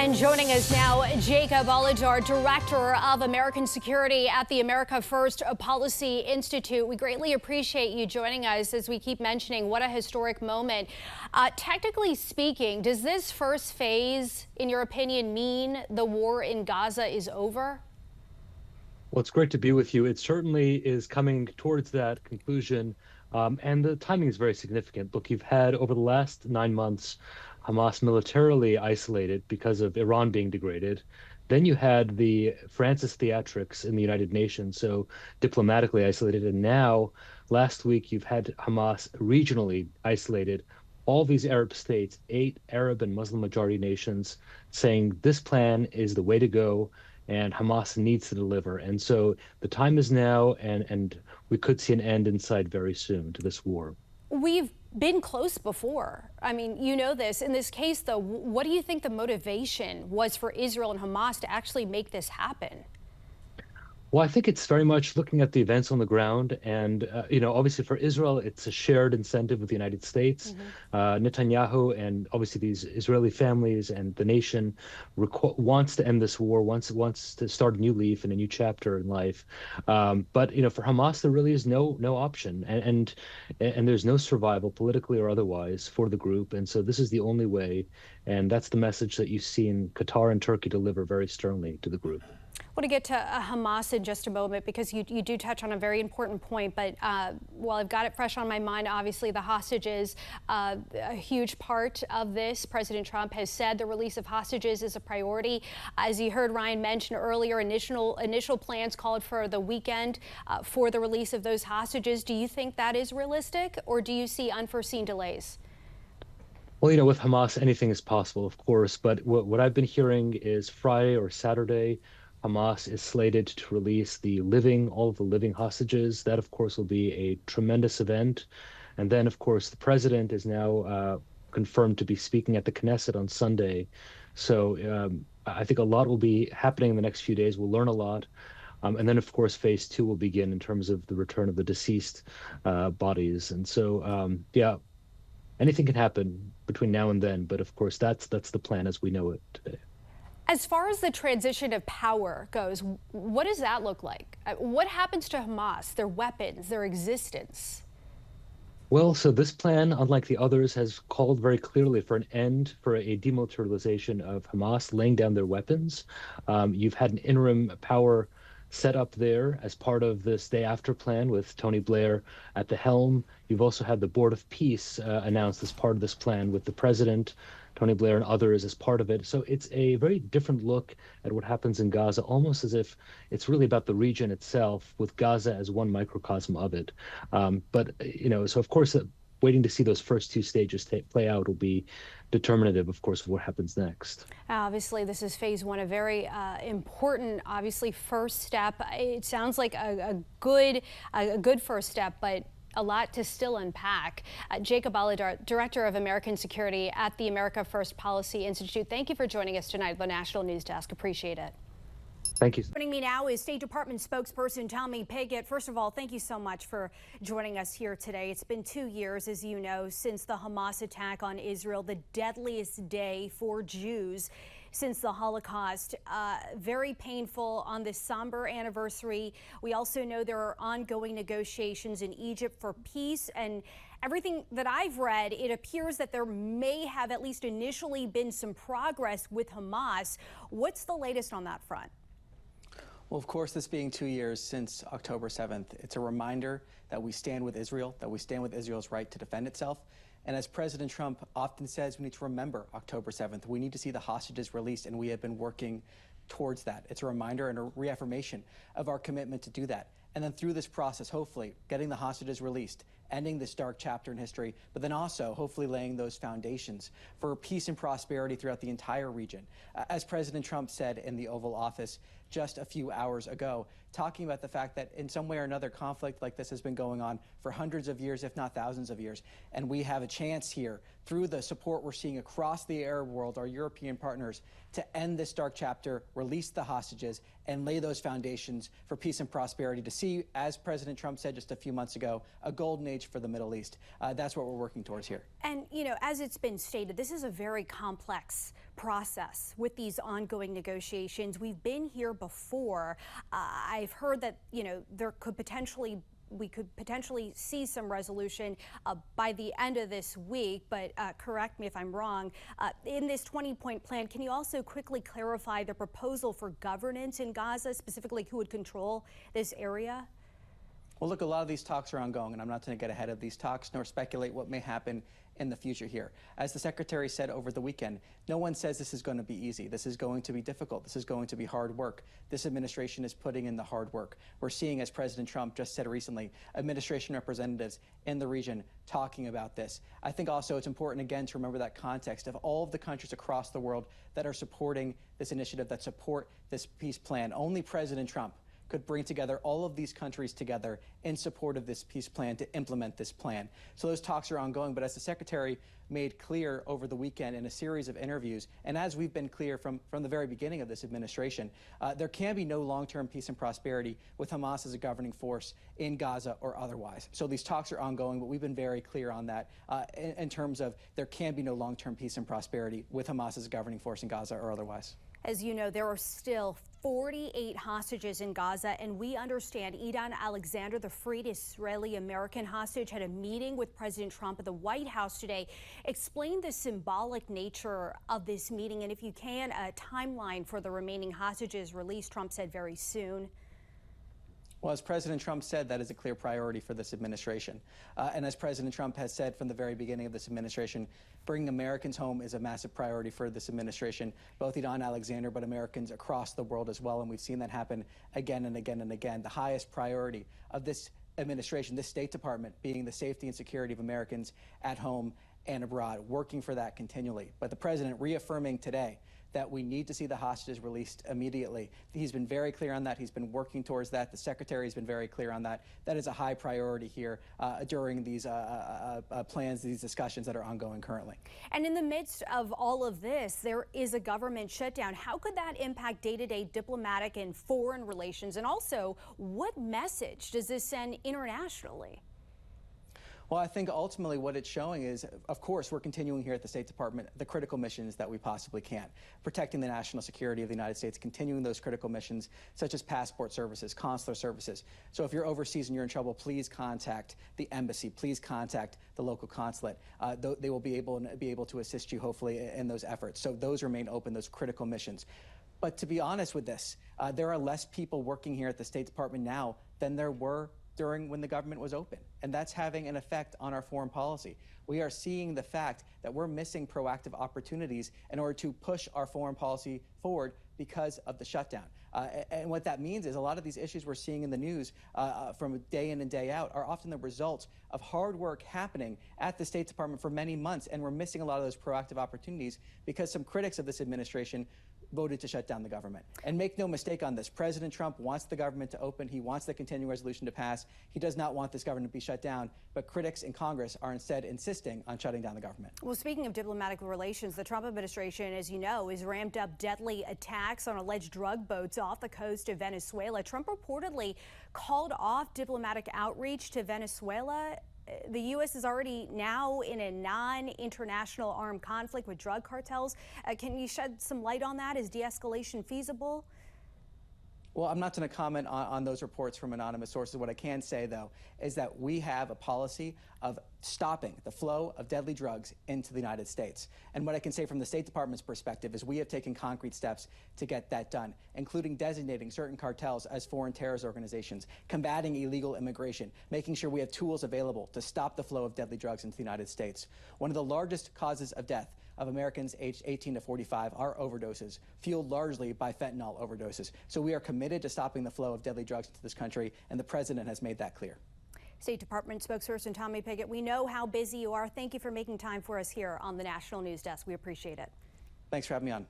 And joining us now, Jacob Olidort, Director of American Security at the America First Policy Institute. We greatly appreciate you joining us. As we keep mentioning, what a historic moment. Technically speaking, does this first phase, in your opinion, mean the war in Gaza is over? Well, it's great to be with you. It certainly is coming towards that conclusion, and the timing is very significant. Look, you've had over the last 9 months Hamas militarily isolated because of Iran being degraded. Then you had the Francis theatrics in the United Nations, so diplomatically isolated. And now, last week, you've had Hamas regionally isolated. All these Arab states, 8 Arab and Muslim majority nations, saying this plan is the way to go and Hamas needs to deliver. And so the time is now, and we could see an end in sight very soon to this war. We've been close before. I mean, you know this. In this case, though, what do you think the motivation was for Israel and Hamas to actually make this happen? Well, I think it's very much looking at the events on the ground. And, obviously for Israel, it's a shared incentive with the United States. Netanyahu and obviously these Israeli families and the nation wants to end this war, wants to start a new leaf and a new chapter in life. But, for Hamas, there really is no option. And there's no survival politically or otherwise for the group. And so this is the only way. And that's the message that you've seen Qatar and Turkey deliver very sternly to the group. I want to get to Hamas in just a moment because you do touch on a very important point. But while I've got it fresh on my mind, obviously the hostages, a huge part of this. President Trump has said the release of hostages is a priority. As you heard Ryan mention earlier, initial plans called for the weekend for the release of those hostages. Do you think that is realistic, or do you see unforeseen delays? Well, with Hamas, anything is possible, of course. But what I've been hearing is Friday or Saturday, Hamas is slated to release all of the living hostages. That, of course, will be a tremendous event. And then, of course, the president is now confirmed to be speaking at the Knesset on Sunday. So I think a lot will be happening in the next few days. We'll learn a lot. And then, of course, phase 2 will begin in terms of the return of the deceased bodies. And so, anything can happen between now and then. But, of course, that's the plan as we know it today. As far as the transition of power goes, what does that look like? What happens to Hamas, their weapons, their existence? Well, so this plan, unlike the others, has called very clearly for an end, for a demilitarization of Hamas, laying down their weapons. You've had an interim power set up there as part of this day after plan with Tony Blair at the helm. You've also had the Board of Peace announced as part of this plan with the president, Tony Blair, and others as part of it. So it's a very different look at what happens in Gaza, almost as if it's really about the region itself, with Gaza as one microcosm of it. So of course, waiting to see those first 2 stages play out will be determinative, of course, of what happens next. Obviously, this is phase 1, a very important, obviously, first step. It sounds like a good first step, but a lot to still unpack. Jacob Olidort, Director of American Security at the America First Policy Institute, thank you for joining us tonight at the National News Desk. Appreciate it. Thank you. Joining me now is State Department spokesperson Tommy Pigott. First of all, thank you so much for joining us here today. It's been 2 years, as you know, since the Hamas attack on Israel, the deadliest day for Jews since the Holocaust. Very painful on this somber anniversary. We also know there are ongoing negotiations in Egypt for peace, and everything that I've read, it appears that there may have at least initially been some progress with Hamas. What's the latest on that front? Well, of course, this being 2 years since October 7th, it's a reminder that we stand with Israel, that we stand with Israel's right to defend itself. And as President Trump often says, we need to remember October 7th. We need to see the hostages released, and we have been working towards that. It's a reminder and a reaffirmation of our commitment to do that. And then through this process, hopefully getting the hostages released, ending this dark chapter in history, but then also hopefully laying those foundations for peace and prosperity throughout the entire region. As President Trump said in the Oval Office just a few hours ago, talking about the fact that in some way or another conflict like this has been going on for hundreds of years, if not thousands of years. And we have a chance here through the support we're seeing across the Arab world, our European partners, to end this dark chapter, release the hostages, and lay those foundations for peace and prosperity to see, as President Trump said just a few months ago, a golden age stage for the Middle East. That's what we're working towards here. And, you know, as it's been stated, this is a very complex process with these ongoing negotiations. We've been here before. I've heard that, you know, we could potentially see some resolution by the end of this week, but correct me if I'm wrong. In this 20-point plan, can you also quickly clarify the proposal for governance in Gaza, specifically who would control this area? Well, look, a lot of these talks are ongoing, and I'm not going to get ahead of these talks nor speculate what may happen in the future here. As the Secretary said over the weekend, no one says this is going to be easy. This is going to be difficult. This is going to be hard work. This administration is putting in the hard work. We're seeing, as President Trump just said recently, administration representatives in the region talking about this. I think also it's important, again, to remember that context of all of the countries across the world that are supporting this initiative, that support this peace plan. Only President Trump could bring together all of these countries together in support of this peace plan to implement this plan. So those talks are ongoing, but as the Secretary made clear over the weekend in a series of interviews, and as we've been clear from the very beginning of this administration, there can be no long-term peace and prosperity with Hamas as a governing force in Gaza or otherwise. So these talks are ongoing, but we've been very clear on that in terms of there can be no long-term peace and prosperity with Hamas as a governing force in Gaza or otherwise. As you know, there are still 48 hostages in Gaza, and we understand Idan Alexander, the freed Israeli-American hostage, had a meeting with President Trump at the White House today. Explain the symbolic nature of this meeting, and if you can, a timeline for the remaining hostages released, Trump said very soon. Well, as President Trump said, that is a clear priority for this administration. And as President Trump has said from the very beginning of this administration, bringing Americans home is a massive priority for this administration, both Idan Alexander, but Americans across the world as well. And we've seen that happen again and again and again. The highest priority of this administration, this State Department, being the safety and security of Americans at home and abroad, working for that continually. But the president reaffirming today that we need to see the hostages released immediately. He's been very clear on that. He's been working towards that. The Secretary has been very clear on that. That is a high priority here during these plans, these discussions that are ongoing currently. And in the midst of all of this, there is a government shutdown. How could that impact day-to-day diplomatic and foreign relations? And also, what message does this send internationally? Well, I think ultimately what it's showing is, of course, we're continuing here at the State Department the critical missions that we possibly can. Protecting the national security of the United States, continuing those critical missions such as passport services, consular services. So if you're overseas and you're in trouble, please contact the embassy. Please contact the local consulate. They will be able to assist you, hopefully, in those efforts. So those remain open, those critical missions. But to be honest with this, there are less people working here at the State Department now than there were during when the government was open. And that's having an effect on our foreign policy. We are seeing the fact that we're missing proactive opportunities in order to push our foreign policy forward because of the shutdown. And what that means is a lot of these issues we're seeing in the news from day in and day out are often the result of hard work happening at the State Department for many months. And we're missing a lot of those proactive opportunities because some critics of this administration voted to shut down the government. And make no mistake on this, President Trump wants the government to open. He wants the continuing resolution to pass. He does not want this government to be shut down. But critics in Congress are instead insisting on shutting down the government. Well, speaking of diplomatic relations, the Trump administration, as you know, has ramped up deadly attacks on alleged drug boats off the coast of Venezuela. Trump reportedly called off diplomatic outreach to Venezuela. The U.S. is already now in a non-international armed conflict with drug cartels. Can you shed some light on that? Is de-escalation feasible? Well, I'm not going to comment on those reports from anonymous sources. What I can say, though, is that we have a policy of stopping the flow of deadly drugs into the United States. And what I can say from the State Department's perspective is we have taken concrete steps to get that done, including designating certain cartels as foreign terrorist organizations, combating illegal immigration, making sure we have tools available to stop the flow of deadly drugs into the United States. One of the largest causes of death of Americans aged 18 to 45 are overdoses, fueled largely by fentanyl overdoses. So we are committed to stopping the flow of deadly drugs into this country, and the president has made that clear. State Department spokesperson Tommy Pigott, we know how busy you are. Thank you for making time for us here on the National News Desk. We appreciate it. Thanks for having me on.